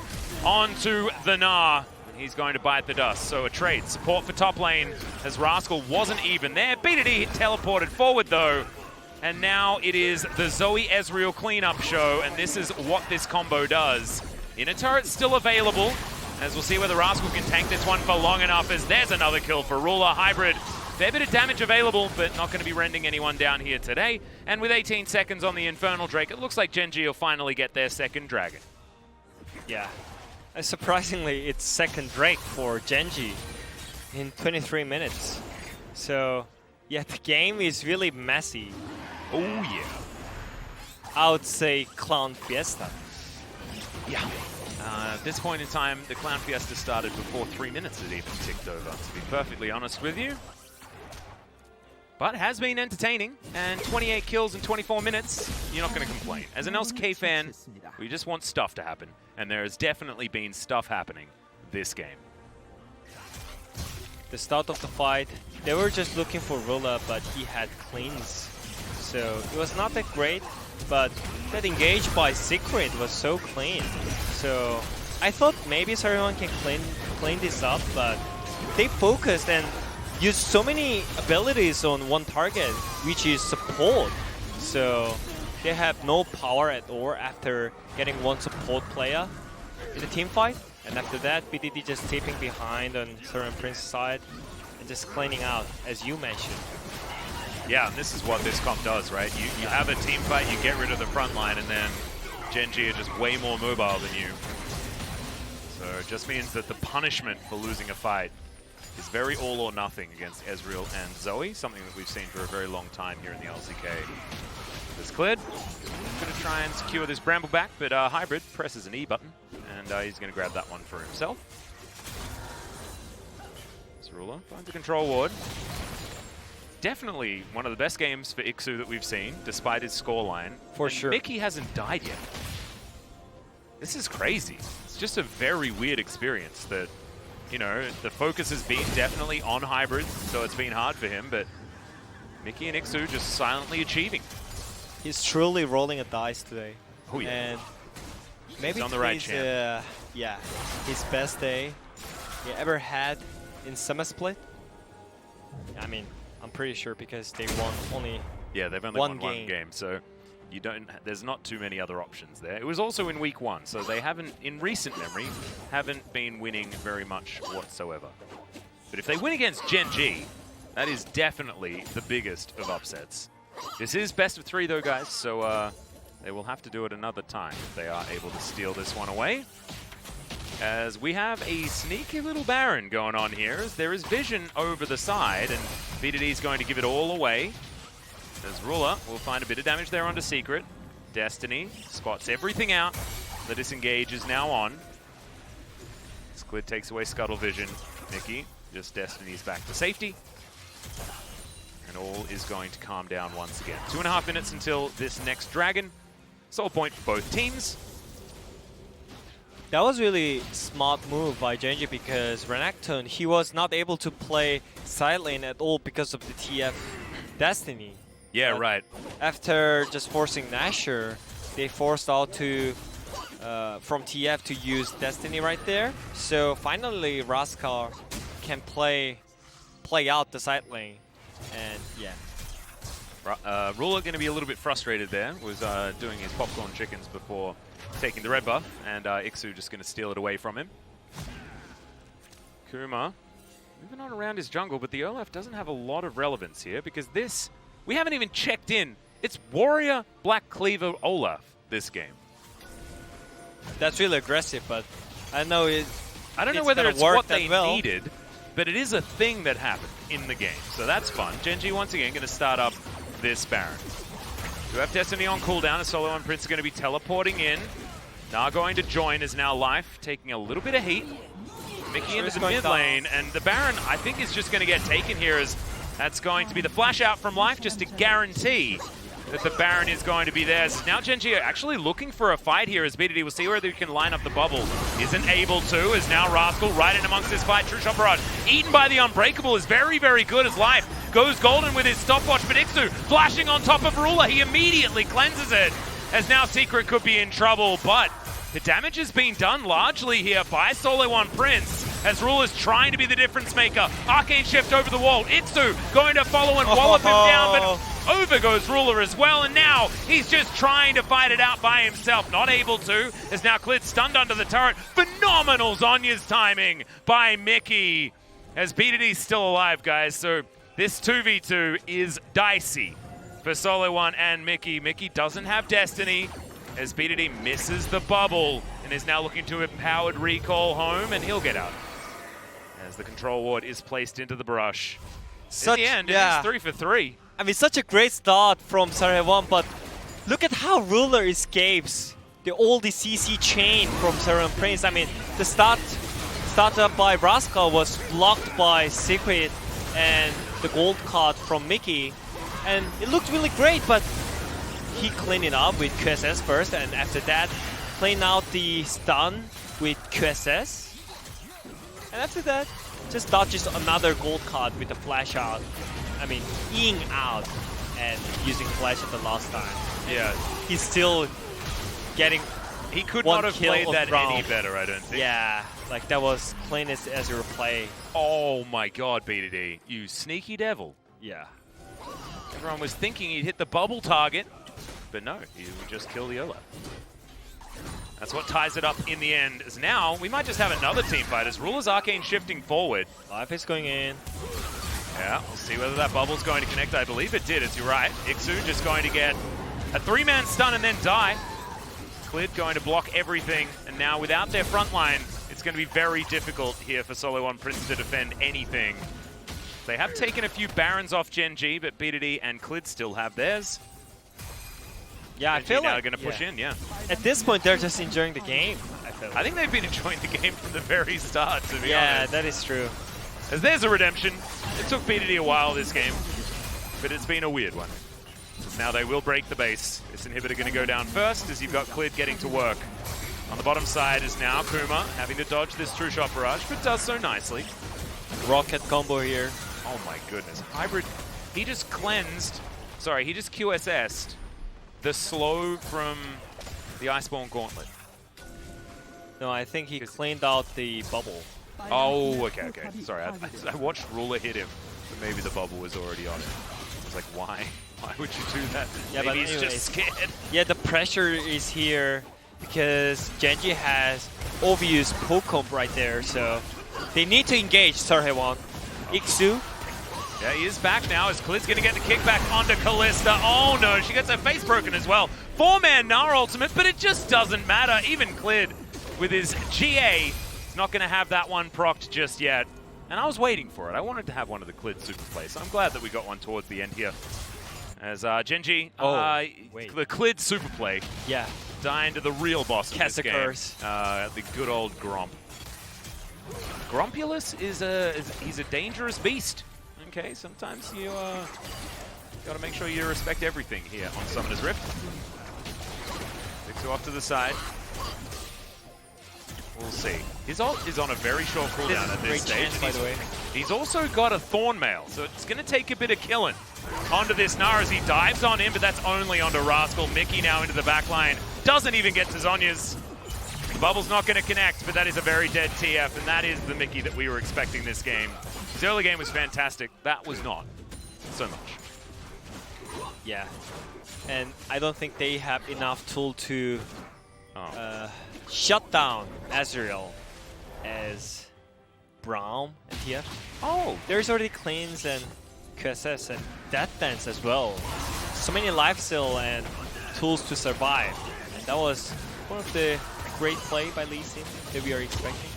onto the Gnar. He's going to bite the dust. So a trade. Support for top lane as Rascal wasn't even there. BDD teleported forward though. And now it is the Zoe Ezreal cleanup show. And this is what this combo does. Inner turret's still available. As we'll see whether Rascal can tank this one for long enough, as there's another kill for Ruler. Hybrid. Fair bit of damage available, but not going to be rending anyone down here today. And with 18 seconds on the Infernal Drake, it looks like Gen.G will finally get their second dragon. Yeah. Surprisingly, it's second Drake for Gen.G in 23 minutes. So, yeah, the game is really messy. Oh, yeah. I would say Clown Fiesta. Yeah. At this point in time, the Clown Fiesta started before 3 minutes had even ticked over, to be perfectly honest with you. But has been entertaining, and 28 kills in 24 minutes, you're not going to complain. As an LCK fan, we just want stuff to happen, and there has definitely been stuff happening this game. The start of the fight, they were just looking for Ruler, but he had cleans. So it was not that great, but that engage by Secret was so clean. So I thought maybe SeolHaeOne can clean this up, but they focused and use so many abilities on one target, which is support. So they have no power at all after getting one support player in the team fight. And after that, BDD just taping behind on SeolHaeOne Prince's side and just cleaning out, as you mentioned. Yeah, and this is what this comp does, right? You have a team fight, you get rid of the front line, and then Gen.G are just way more mobile than you. So it just means that the punishment for losing a fight is very all or nothing against Ezreal and Zoe, something that we've seen for a very long time here in the LCK. This cleared. Going to try and secure this Bramble back, but Hybrid presses an E button, and he's going to grab that one for himself. Ruler finds a control ward. Definitely one of the best games for Ixu that we've seen, despite his scoreline. For sure. Mickey hasn't died yet. This is crazy. It's just a very weird experience that, you know, the focus has been definitely on Hybrid, so it's been hard for him, but Mickey and Ixu just silently achieving. He's truly rolling a dice today. Oh yeah. And maybe he's on the right champ. Yeah, his best day he ever had in Summer Split. I mean, I'm pretty sure because they won only they've only won one game, so you don't. There's not too many other options there. It was also in week 1, so they haven't, in recent memory, haven't been winning very much whatsoever. But if they win against Gen.G, that is definitely the biggest of upsets. This is best of 3 though, guys, so they will have to do it another time if they are able to steal this one away. As we have a sneaky little Baron going on here, as there is vision over the side, and BDD is going to give it all away. As Ruler will find a bit of damage there onto Secret. Destiny spots everything out. The disengage is now on. Squid takes away Scuttle Vision. Mickey, just Destiny's back to safety. And all is going to calm down once again. 2.5 minutes until this next Dragon. Soul point for both teams. That was really smart move by Gen.G because Renekton, he was not able to play side lane at all because of the TF Destiny. Yeah, but right. After just forcing Nashor, they forced out to from TF to use Destiny right there. So finally, Raskar can play out the side lane, and yeah. Ruler going to be a little bit frustrated there. Was doing his popcorn chickens before taking the red buff, and Ixu just going to steal it away from him. Kuma moving on around his jungle, but the Olaf doesn't have a lot of relevance here because this, we haven't even checked in. It's Warrior Black Cleaver Olaf this game. That's really aggressive, but I know I don't know whether it's what they needed, but it is a thing that happened in the game, so that's fun. Gen.G once again going to start up this Baron. We have Destiny on cooldown, as SeolHaeOne Prince is going to be teleporting in. Now going to join is now Life, taking a little bit of heat. Mickey into the mid lane, and the Baron, I think, is just going to get taken here, as that's going to be the flash out from Life just to guarantee that the Baron is going to be there. So now Gen.G are actually looking for a fight here, as BDD will see whether he can line up the bubble. Isn't able to, as now Rascal right in amongst this fight. True Shot Barrage eaten by the Unbreakable is very, very good, as Life goes golden with his stopwatch, but Ixu flashing on top of Ruler. He immediately cleanses it, as now Secret could be in trouble, but the damage has been done largely here by SeolHaeOne Prince, as Ruler's trying to be the difference maker. Arcane Shift over the wall. Ixu going to follow and wallop him down, but over goes Ruler as well, and now he's just trying to fight it out by himself. Not able to, as now Clid stunned under the turret. Phenomenal Zhonya's timing by Mickey, as BDD's still alive, guys, so this 2v2 is dicey for SeolHaeOne and Mickey. Mickey doesn't have Destiny, as BDD misses the bubble and is now looking to empowered recall home, and he'll get out as the control ward is placed into the brush. In the end, it is 3 for 3. I mean, such a great start from SeolHaeOne, but look at how Ruler escapes all the CC chain from SeolHaeOne Prince. I mean, the start up by Raskar was blocked by Secret and the gold card from Mickey, and it looked really great, but he cleaned it up with QSS first, and after that clean out the stun with QSS, and after that just dodges another gold card with the flash out. I mean, Eing out and using flash at the last time. Yeah, he's still getting he could not have played that any better, I don't think. Yeah, like that was cleanest as your play. Oh my god, BDD, you sneaky devil. Yeah. Everyone was thinking he'd hit the bubble target, but no, he would just kill the Olaf. That's what ties it up in the end, as now we might just have another team fight, as Ruler's Arcane shifting forward. Life is going in. Yeah, we'll see whether that bubble's going to connect. I believe it did, as you're right. Ixu just going to get a 3-man stun and then die. Clid going to block everything, and now without their front line, it's it's going to be very difficult here for SeolHaeOne Prince to defend anything. They have taken a few Barons off Gen.G, but BDD and Clid still have theirs. Yeah, I feel now like going to push in, yeah. At this point, they're just enjoying the game. I think they've been enjoying the game from the very start, to be honest. Yeah, that is true. As there's a redemption. It took BDD a while this game, but it's been a weird one. Now they will break the base. This inhibitor going to go down first as you've got Clid getting to work. On the bottom side is now Kuma having to dodge this true shot barrage, but does so nicely. Rocket combo here. Oh my goodness. Hybrid, he just cleansed, sorry, he just QSS'd the slow from the Iceborne Gauntlet. No, I think he cleaned out the bubble. Oh, okay. Sorry, I watched Ruler hit him, but maybe the bubble was already on him. I was like, why? Why would you do that? Yeah, maybe but he's just scared. Yeah, the pressure is here because Gen.G has obvious poke comp right there, so they need to engage SeolHaeOne. Iksu. Yeah, he is back now as Clid's going to get the kickback onto Kalista. Oh no, she gets her face broken as well. 4-man Gnar ultimate, but it just doesn't matter. Even Clid with his GA is not going to have that one procced just yet. And I was waiting for it. I wanted to have one of the Clid super plays, so I'm glad that we got one towards the end here. As Gen.G, the Clid super play, dying to the real boss of this game. The good old Gromp. Grumpulus he's a dangerous beast. Okay, sometimes you got to make sure you respect everything here on Summoner's Rift. Picks you off to the side. We'll see. His ult is on a very short cooldown at this stage. By the way. He's also got a Thorn Mail, so it's going to take a bit of killing onto this Gnar as he dives on him, but that's only onto Rascal. Mickey now into the back line. Doesn't even get to Zhonya's. The bubble's not going to connect, but that is a very dead TF, and that is the Mickey that we were expecting this game. His early game was fantastic. That was not so much. Yeah. And I don't think they have enough tool to shut down Azrael as Braum and TF. Oh, there's already cleans and QSS and Death Dance as well. So many lifesteal and tools to survive. And that was one of the great play by Lee Sin that we are expecting.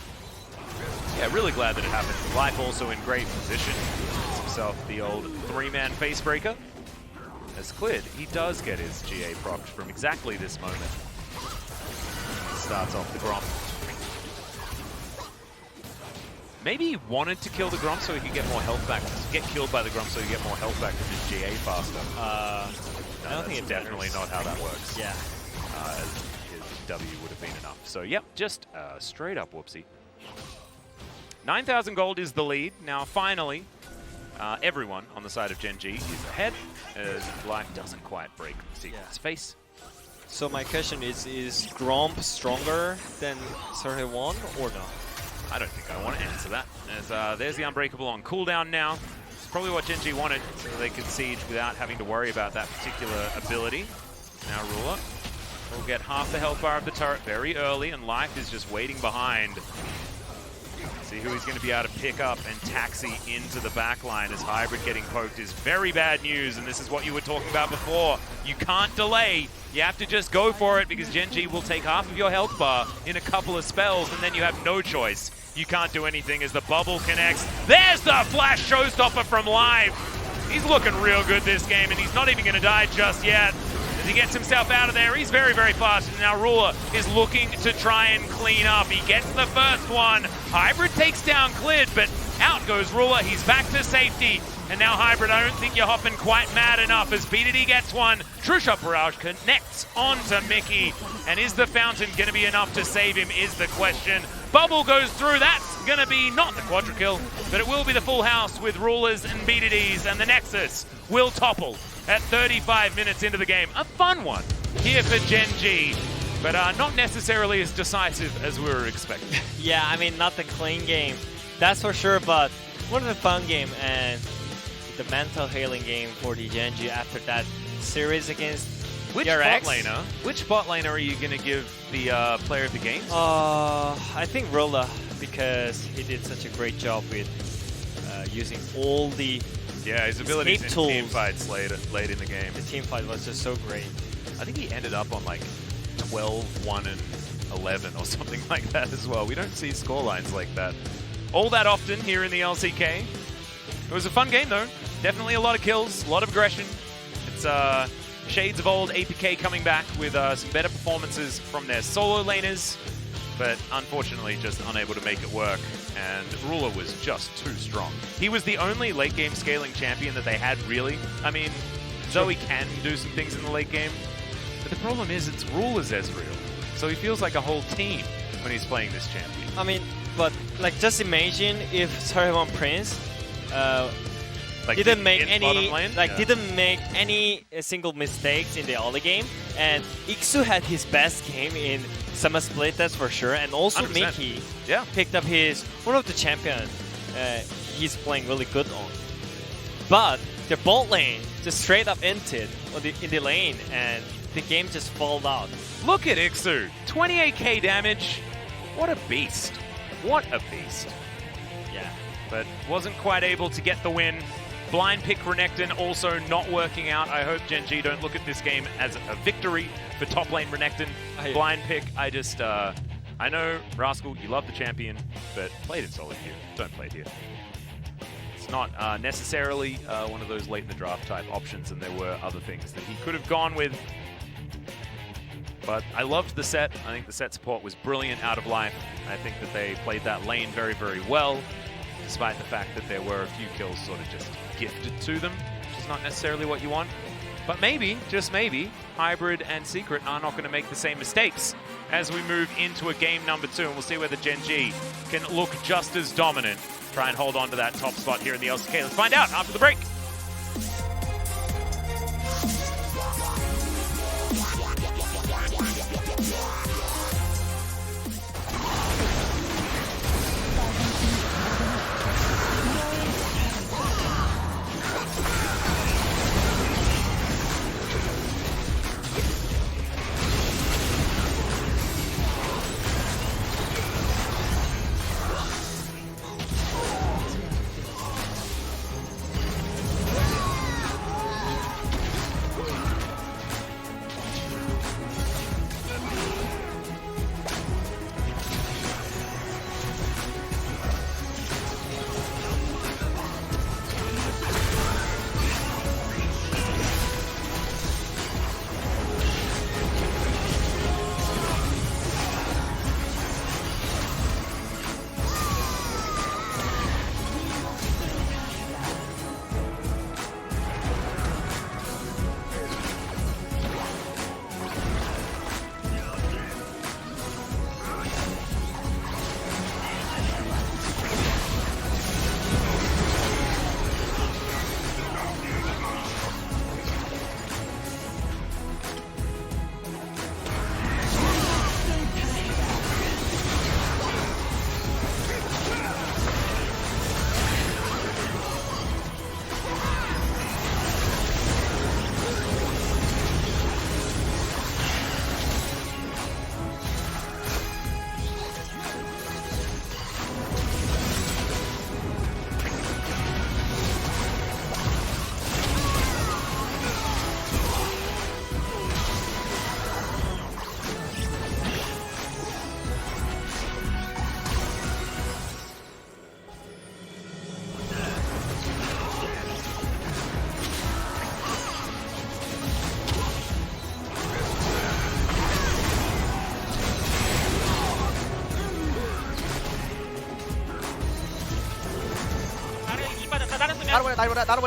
Yeah, really glad that it happened. Life also in great position. Gets himself the old 3-man facebreaker. As Clid, he does get his GA procced from exactly this moment. Starts off the Gromp. Maybe he wanted to kill the Gromp so he could get more health back. Get killed by the Gromp so he get more health back with his GA faster. I don't think it's definitely not how that works. Yeah. His W would have been enough. So, yep, just straight up whoopsie. 9,000 gold is the lead. Now, finally, everyone on the side of Gen.G is ahead as Life doesn't quite break Secret's face. So my question is Gromp stronger than SeolHaeOne or not? I don't think I want to answer that. As there's the Unbreakable on cooldown now. It's probably what Gen.G wanted, so they could siege without having to worry about that particular ability. Now Ruler will get half the health bar of the turret very early, and Life is just waiting behind. See who he's going to be able to pick up and taxi into the back line as Hybrid getting poked is very bad news, and this is what you were talking about before. You can't delay. You have to just go for it because Gen.G will take half of your health bar in a couple of spells, and then you have no choice. You can't do anything as the bubble connects. There's the flash showstopper from Live. He's looking real good this game, and he's not even going to die just yet. As he gets himself out of there, he's very, very fast. And now Ruler is looking to try and clean up. He gets the first one. Hybrid takes down Clid, but out goes Ruler. He's back to safety. And now Hybrid, I don't think you're hopping quite mad enough as BDD gets one. True Shot Barrage connects onto Mickey. And is the fountain going to be enough to save him is the question. Bubble goes through. That's going to be not the quadra kill, but it will be the full house with Rulers and BDDs. And the Nexus will topple at 35 minutes into the game. A fun one here for Gen.G, but not necessarily as decisive as we were expecting. Yeah, I mean, not the clean game, that's for sure, but what a fun game, and the mental healing game for the Gen.G after that series against Which DRX. bot laner are you going to give the player of the game? I think Rolla, because he did such a great job with using all the his abilities in tools. team fights late in the game. The team fight was just so great. I think he ended up on like 12, 1, and 11 or something like that as well. We don't see scorelines like that all that often here in the LCK. It was a fun game though. Definitely a lot of kills, a lot of aggression. It's shades of old APK coming back with some better performances from their solo laners, but unfortunately just unable to make it work, and Ruler was just too strong. He was the only late game scaling champion that they had, really. I mean, Zoe can do some things in the late game, but the problem is it's Ruler's Ezreal, so he feels like a whole team when he's playing this champion. I mean, but like just imagine if SeolHaeOne Prince Like didn't make in bottom any lane? didn't make any single mistakes in the early game, and Iksu had his best game in Summer Split, that's for sure, and also 100%. Mickey Yeah. picked up one of the champions he's playing really good on. But the bot lane just straight up entered in the lane, and the game just fell out. Look at Iksu, 28k damage. What a beast. What a beast. Yeah. But wasn't quite able to get the win. Blind pick Renekton also not working out. I hope Gen.G don't look at this game as a victory for top lane Renekton. Blind pick, I know, Rascal, you love the champion, but play it in solo queue. Don't play it here. It's not necessarily one of those late in the draft type options, and there were other things that he could have gone with. But I loved the set. I think the set support was brilliant out of life. I think that they played that lane very, very well, despite the fact that there were a few kills sort of just gifted to them, which is not necessarily what you want. But maybe, just maybe, Hybrid and Secret are not going to make the same mistakes as we move into a game number 2, and we'll see whether Gen.G can look just as dominant, try and hold on to that top spot here in the LCK. Let's find out after the break.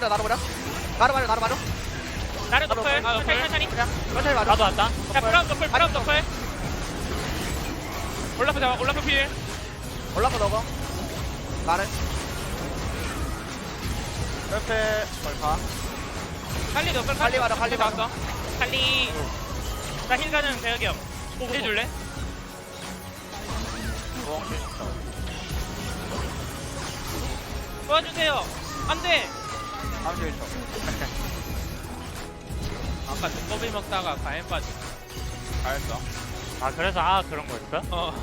나로 버려. 나를 노플, 천천히. 천천히 맞아. 나도 왔다. 야, 브라운 노플. 올라프 잡아, 올라프 필. 올라프 넣어. 나를. 옆에 걸파. 칼리 노플, 칼리 맞아. 왔어. 칼리. 나 힐 가는 대혁이 형. 힐 줄래? 도와주세요. 안 돼. 다음 주에 있어. 아까 눈꺼비 먹다가 가엔 빠지. 잘했어. 아, 그래서 그런 거였어?